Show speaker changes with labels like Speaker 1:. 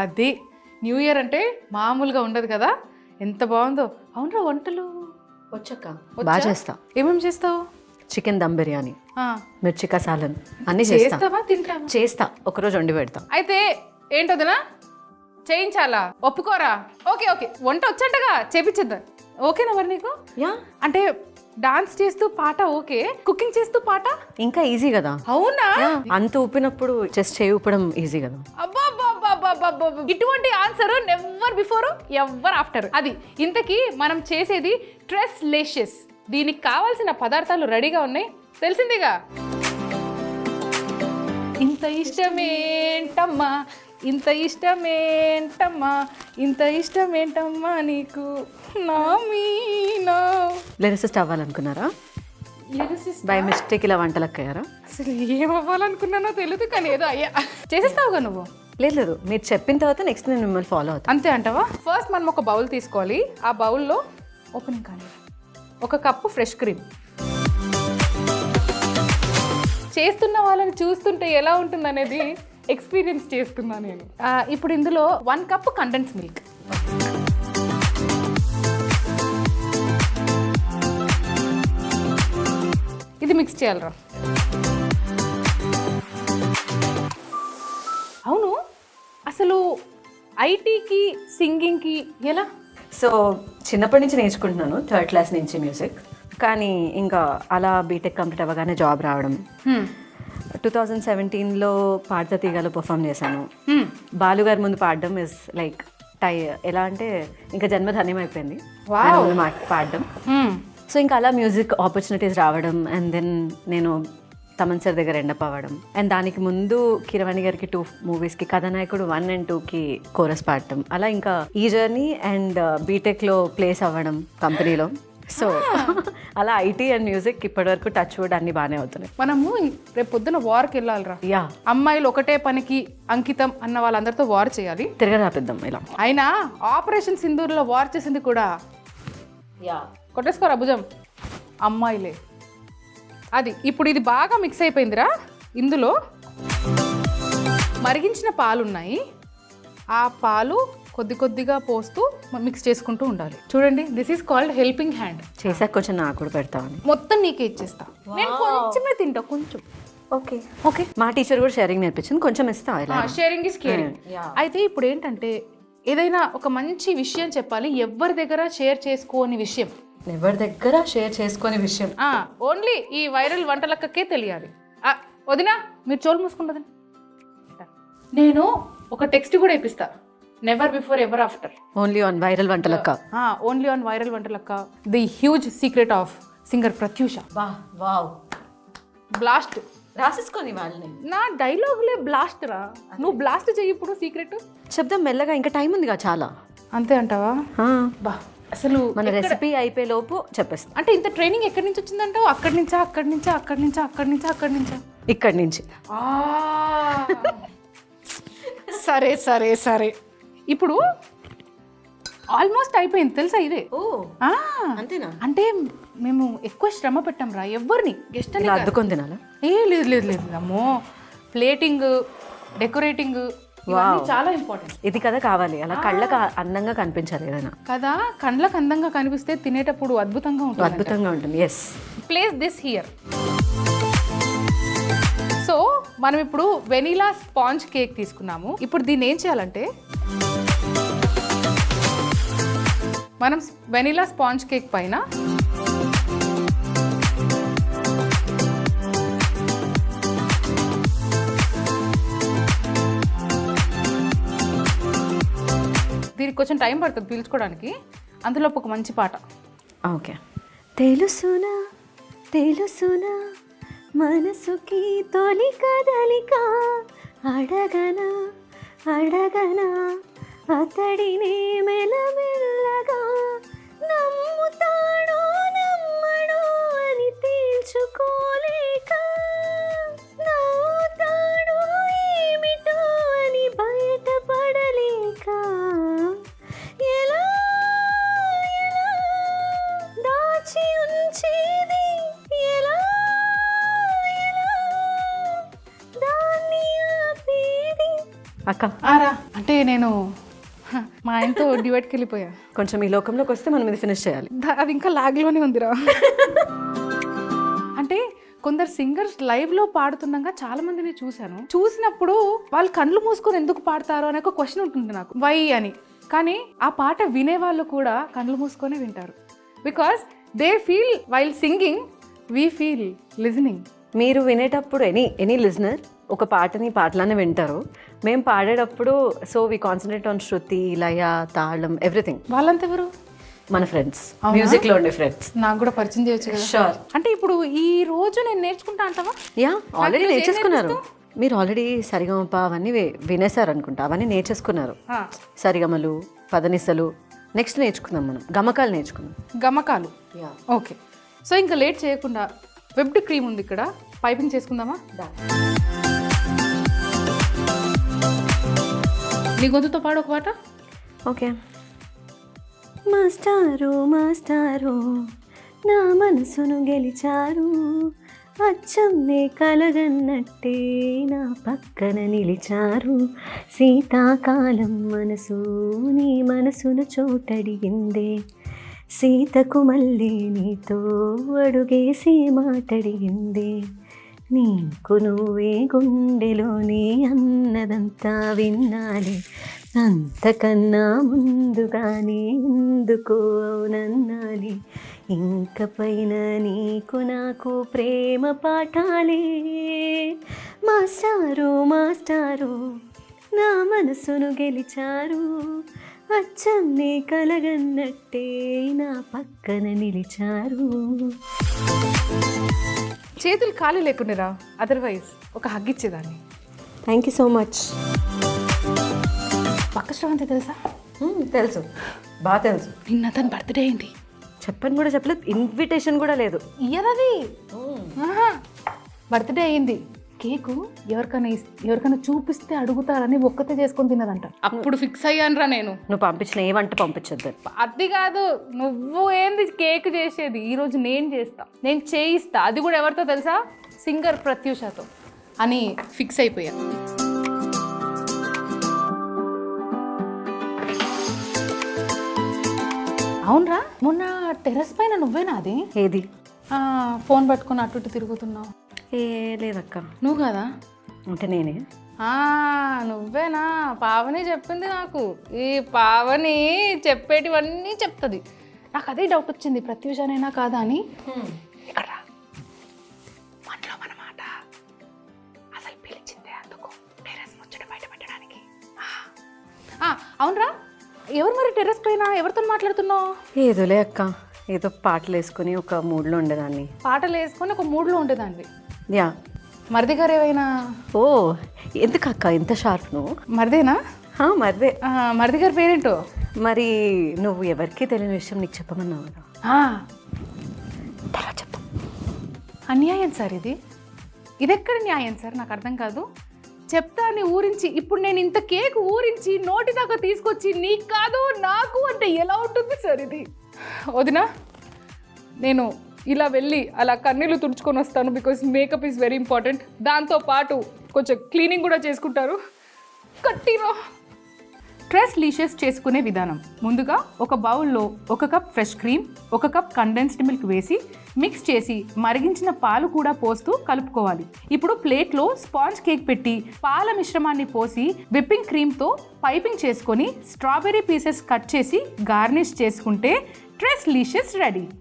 Speaker 1: అది new year అంటే మామూలుగా ఉండదు కదా, ఎంత బాగుందో. అవునరా వంటలు
Speaker 2: వచ్చాక బాగా చేస్తా.
Speaker 1: ఏమేమి చేస్తావు?
Speaker 2: చికెన్ దమ్ బిర్యానీ,
Speaker 1: ఆ,
Speaker 2: మిర్చి కసాలన్ అన్ని చేస్తా.
Speaker 1: చేస్తావా తింటావా?
Speaker 2: చేస్తా, ఒకరోజు వండి పెడతా.
Speaker 1: అయితే ఏంటోదనా చేయించాలా? ఒప్పుకోరా? ఓకే ఓకే, వంట వచ్చంటగా చేపించేద్దాం. ఓకేనా మరి నీకు?
Speaker 2: యా,
Speaker 1: అంటే డాన్స్ చేస్తూ పాట ఓకే, కుకింగ్ చేస్తూ పాట
Speaker 2: ఇంకా ఈజీ కదా.
Speaker 1: అవునా?
Speaker 2: అంత ఊపినప్పుడు జస్ట్ చేయి ఊపడం ఈజీ కదా.
Speaker 1: అబ్బా ఇటువంటి answer never before ever after. అది ఇంతకీ మనం చేసేది స్ట్రెస్ లేషియస్. దీనికి కావాల్సిన పదార్థాలు రెడీగా ఉన్నాయి, తెలిసిందిగా. ఇంత ఇష్టమేంటమ్మా, ఇంత ఇష్టమేంటమ్మా, ఇంత ఇష్టమేంటమ్మా నీకు నా మీనా.
Speaker 2: లిరిసిస్ట్ అవ్వాలనుకున్నారా? బై మిస్టేక్ ఇలా వంటలకు అయ్యారా?
Speaker 1: అసలు ఏమవ్వాలనుకున్నానో తెలియదు, కానీ ఏదో అయ్యా. చేసేస్తావుగా నువ్వు?
Speaker 2: లేదు, మీరు చెప్పిన తర్వాత నెక్స్ట్ నేను మిమ్మల్ని ఫాలో అవుతాను.
Speaker 1: అంతే అంటావా? ఫస్ట్ మనం ఒక బౌల్ తీసుకోవాలి. ఆ బౌల్లో ఓపెనింగ్ కానీ 1 కప్పు ఫ్రెష్ క్రీమ్. చేస్తున్న వాళ్ళని చూస్తుంటే ఎలా ఉంటుంది అనేది ఎక్స్పీరియన్స్ చేస్తున్నా నేను. ఇప్పుడు ఇందులో 1 కప్పు కండెన్స్ మిల్క్, ఇది మిక్స్ చేయాలరా. అవును, అసలు ఐటీకి సింగింగ్కి ఎలా?
Speaker 2: సో చిన్నప్పటి నుంచి నేర్చుకుంటున్నాను, 3rd క్లాస్ నుంచి మ్యూజిక్. కానీ ఇంకా అలా బీటెక్ కంప్లీట్ అవ్వగానే జాబ్ రావడం. 2017లో పాడతా తీగలో పర్ఫామ్ చేశాను. బాలుగారి ముందు పాడడం ఇస్ లైక్ ఎలా అంటే ఇంకా జన్మధన్యం అయిపోయింది పాడడం. సో ఇంకా అలా మ్యూజిక్ ఆపర్చునిటీస్ రావడం, అండ్ దెన్ నేను తమన్ సార్ దగ్గర ఎండప్ అవ్వడం, అండ్ దానికి ముందు కీరవాణి గారికి 2 మూవీస్కి కథానాయకుడు 1 and 2కి కోరస్ పాడటం. అలా ఇంకా ఈ జర్నీ అండ్ బీటెక్లో ప్లేస్ అవ్వడం కంపెనీలో. సో అలా ఐటీ అండ్ మ్యూజిక్ ఇప్పటివరకు టచ్ వుడ్ అన్ని బాగానే అవుతున్నాయి.
Speaker 1: మనము రేపు పొద్దున వార్కి వెళ్ళాలిరా.
Speaker 2: యా,
Speaker 1: అమ్మాయిలు ఒకటే పనికి అంకితం అన్న వాళ్ళందరితో వార్ చేయాలి,
Speaker 2: తిరగరాపిద్దాం ఇలా.
Speaker 1: అయినా ఆపరేషన్ సింధూర్లో వార్ చేసింది కూడా కొట్టేసుకోరా భుజం అమ్మాయిలే. అది ఇప్పుడు ఇది బాగా మిక్స్ అయిపోయిందిరా. ఇందులో మరిగించిన పాలు ఉన్నాయి, ఆ పాలు కొద్ది కొద్దిగా పోస్తూ మిక్స్ చేసుకుంటూ ఉండాలి. చూడండి, this is called helping hand.
Speaker 2: చేసాక కొంచెం నాకు కూడా పెడతామని.
Speaker 1: మొత్తం నీకే ఇచ్చేస్తా, నేను కొంచెమే తింటా, కొంచెం.
Speaker 2: ఓకే ఓకే, మా టీచర్ కూడా షేరింగ్ నేర్పించింది, కొంచెం ఇస్తా.
Speaker 1: Sharing is caring. అయితే ఇప్పుడు ఏంటంటే ఏదైనా ఒక మంచి విషయం చెప్పాలి, ఎవరి దగ్గర షేర్ చేసుకోని విషయం.
Speaker 2: ఎవరి దగ్గర షేర్ చేసుకునే విషయం
Speaker 1: ఓన్లీ ఈ వైరల్ వంటలకే తెలియాలి. వదినా మీరు చోలు మూసుకుంటుందని నేను ఒక టెక్స్ట్ కూడా ఇప్పిస్తా, never before ever after.
Speaker 2: Only on viral Vantalakka.
Speaker 1: Only on viral Vantalakka, the huge secret of singer Pratyusha.
Speaker 2: Wow,
Speaker 1: blast
Speaker 2: రాసేసుకొని వాళ్ళని.
Speaker 1: నా డైలాగులే బ్లాస్ట్ రా, నువ్వు బ్లాస్ట్ చెయ్యి ఇప్పుడు. సీక్రెట్
Speaker 2: చెప్దాం మెల్లగా, ఇంకా టైం ఉందిగా చాలా.
Speaker 1: అంతే అంటావా? బా, అసలు
Speaker 2: మన రెసిపీ అయిపోయే లోపు చెప్పేస్తాం.
Speaker 1: అంటే ఇంత ట్రైనింగ్ ఎక్కడి నుంచి వచ్చిందంటావు? అక్కడి నుంచా, అక్కడి నుంచా, అక్కడి నుంచా, అక్కడి నుంచా, అక్కడి నుంచా,
Speaker 2: ఇక్కడి నుంచి.
Speaker 1: సరే సరే సరే, ఇప్పుడు ఆల్మోస్ట్ అయిపోయింది తెలుసా ఇదే.
Speaker 2: అంతేనా?
Speaker 1: అంటే మేము ఎక్కువ శ్రమ పెట్టాం రా ఎవరిని, గెస్ట్ అని
Speaker 2: అద్దుకొని తినాలా?
Speaker 1: లేదు లేదు లేదు అమ్మో, ప్లేటింగ్, డెకరేటింగ్ చాలా ఇంపార్టెంట్.
Speaker 2: ఇది కదా కావాలి, అలా కళ్ళకు అందంగా కనిపించాలి ఏదైనా
Speaker 1: కదా. కళ్ళకు అందంగా కనిపిస్తే తినేటప్పుడు అద్భుతంగా ఉంటుంది.
Speaker 2: అద్భుతంగా ఉంటుంది. Yes,
Speaker 1: place this here. So మనం ఇప్పుడు వెనీలా స్పాంజ్ కేక్ తీసుకున్నాము. ఇప్పుడు దీన్ని ఏం చేయాలంటే, మనం వెనీలా స్పాంజ్ కేక్ పైన దీనికి కొంచెం టైం పడుతుంది పీల్చుకోవడానికి. అందులో ఒక మంచి పాట.
Speaker 2: ఓకే. తెలుసునా తెలుసునా మనసుకి తొలి కదలిక, అడగనా అడగనా అతడినే మెల్లమెల్లగా, నమ్ముతాడో నమ్మడో అని తేల్చుకోలేక, నవ్వుతాడో ఏమిటో అని బయటపడలేక, ఎలా ఎలా దాచి ఉంచేది, ఎలా ఎలా దాన్ని ఆపేది. అక్క
Speaker 1: ఆరా అంటే నేను మా ఆయనతో డ్యూయట్కి వెళ్ళిపోయా.
Speaker 2: కొంచెం ఈ లోకంలోకి వస్తే మనం ఇది ఫినిష్ చేయాలి.
Speaker 1: అది ఇంకా లాగ్లోనే ఉందిరా. అంటే కొందరు సింగర్స్ లైవ్లో పాడుతున్నాగా చాలా మందిని చూసినప్పుడు వాళ్ళు కళ్ళు మూసుకొని ఎందుకు పాడతారో అనే ఒక క్వశ్చన్ ఉంటుంది నాకు, వై అని. కానీ ఆ పాట వినే వాళ్ళు కూడా కళ్ళు మూసుకొనే వింటారు. Because they feel while singing, we feel listening.
Speaker 2: మీరు వినేటప్పుడు ఎనీ లిజనర్ ఒక పాటలానే వింటారు. మేము పాడేటప్పుడు సో వి కాన్సన్ట్రేట్ ఆన్ శృతి, లయ, తాళం, ఎవ్రీథింగ్.
Speaker 1: వాళ్ళంతా ఎవరు?
Speaker 2: మన ఫ్రెండ్స్, మ్యూజిక్లో ఉండే ఫ్రెండ్స్.
Speaker 1: నాకు కూడా పరిచయం చేయొచ్చు కదా.
Speaker 2: షూర్.
Speaker 1: అంటే ఇప్పుడు ఈ రోజు నేను నేర్చుకుంటా అంటావా?
Speaker 2: యా, ఆల్రెడీ నేర్చేసుకున్నారు మీరు. ఆల్రెడీ సరిగమప అవన్నీ వినేశారు అనుకుంటా. అవన్నీ నేర్చేసుకున్నారు. సరిగమలు, పదనిసలు. నెక్స్ట్ నేర్చుకుందాం మనం, గమకాలు నేర్చుకుందాం.
Speaker 1: గమకాలు, ఓకే. సో ఇంకా లేట్ చేయకుండా విప్డ్ క్రీమ్ ఉంది ఇక్కడ, పైపింగ్ చేసుకుందామా? నీ గొంతుతో పాడు ఒక పాట.
Speaker 2: ఓకే. మాస్టారు మాస్టారు నా మనసును గెలిచారు, అచ్చం నే కలగన్నట్టే నా పక్కన నిలిచారు, శీతాకాలం మనసు నీ మనసును చోటడిగిందే, సీతకు మళ్ళీ నీతో అడుగేసి మాటడిగిందే, నీకు నువ్వే గుండెలోనే అన్నదంతా విన్నాలి, అంతకన్నా ముందుగానే ఎందుకో అవునన్నాలి, ఇంక పైన నీకు నాకు ప్రేమ పాఠాలే, మాస్టారు మాస్టారు నా మనసును గెలిచారు, అచ్చం నీ కలగన్నట్టే నా పక్కన నిలిచారు.
Speaker 1: చేతులు ఖాళీ లేకుండా, అదర్వైజ్ ఒక హగ్ ఇచ్చేదాన్ని.
Speaker 2: Thank you so much.
Speaker 1: పక్క శ్రవంతి తెలుసా?
Speaker 2: తెలుసు, బాగా తెలుసు.
Speaker 1: నిన్న తన బర్త్డే అయింది.
Speaker 2: చెప్పని కూడా చెప్పలేదు, ఇన్విటేషన్ కూడా లేదు.
Speaker 1: ఇయ్యదది బర్త్డే అయింది. కేకు ఎవరికైనా చూపిస్తే అడుగుతారని ఒక్కతే చేసుకొని తిన్నదంట. అప్పుడు ఫిక్స్ అయ్యానురా నేను.
Speaker 2: నువ్వు పంపించిన ఏ వంట పంపించద్దు.
Speaker 1: అది కాదు, నువ్వు ఏంది కేక్ చేసేది, ఈరోజు నేను చేస్తా, నేను చేయిస్తా. అది కూడా ఎవరితో తెలుసా? సింగర్ ప్రత్యూషతో అని ఫిక్స్ అయిపోయా. అవునరా, మొన్న టెర్రస్ పైన నువ్వేనా అది?
Speaker 2: ఏది?
Speaker 1: ఫోన్ పట్టుకొని అటు ఇటు తిరుగుతున్నావు.
Speaker 2: ఏ లేదక్క.
Speaker 1: నువ్వు కదా?
Speaker 2: అంటే నేనే.
Speaker 1: నువ్వేనా? పావని చెప్పింది నాకు. ఈ పావని చెప్పేటివన్నీ చెప్తుంది. నాకు అదే డౌట్ వచ్చింది, ప్రత్యూషనేనా కాదా అని. ఇక్కడ మనలో మన మాట అసలు పిలిచిందే అందుకు, టెర్రస్ ముచ్చట బయట పెట్టడానికి. అవునరా, ఎవరు మరి టెర్రస్ పైన ఎవరితో మాట్లాడుతున్నావు?
Speaker 2: ఏదోలే అక్క, ఏదో పాటలు వేసుకొని ఒక మూడ్లో ఉండేదాన్ని.
Speaker 1: పాటలు వేసుకొని ఒక మూడ్లో ఉండేదాన్ని.
Speaker 2: యా.
Speaker 1: మరిది గారు ఏమైనా?
Speaker 2: ఓ, ఎందుకు అక్క ఇంత షార్ప్ నువ్వు?
Speaker 1: మరిదేనా?
Speaker 2: మరిదే.
Speaker 1: మరిది గారి పేరేంటో?
Speaker 2: మరి నువ్వు ఎవరికి తెలియని విషయం నీకు చెప్పమన్నావు కదా, తర్వాత చెప్తా.
Speaker 1: అన్యాయం సార్ ఇది. ఇదెక్కడ న్యాయం సార్? నాకు అర్థం కాదు. చెప్తా అని ఊరించి, ఇప్పుడు నేను ఇంత కేక్ ఊరించి నోటి దాకా తీసుకొచ్చి నీకు కాదు నాకు అంటే ఎలా ఉంటుంది సార్ ఇది? వదినా, నేను ఇలా వెళ్ళి అలా కన్నీళ్ళు తుడుచుకొని వస్తాను. Because makeup is very important. దాంతోపాటు కొంచెం క్లీనింగ్ కూడా చేసుకుంటారు. కట్టిరా. స్ట్రెస్ లీషెస్ చేసుకునే విధానం. ముందుగా ఒక బౌల్లో 1 cup fresh cream, 1 cup condensed milk వేసి మిక్స్ చేసి మరిగించిన పాలు కూడా పోస్తూ కలుపుకోవాలి. ఇప్పుడు ప్లేట్లో స్పాంజ్ కేక్ పెట్టి పాల మిశ్రమాన్ని పోసి విప్పింగ్ క్రీమ్తో పైపింగ్ చేసుకొని స్ట్రాబెర్రీ పీసెస్ కట్ చేసి గార్నిష్ చేసుకుంటే స్ట్రెస్ లీషెస్ రెడీ.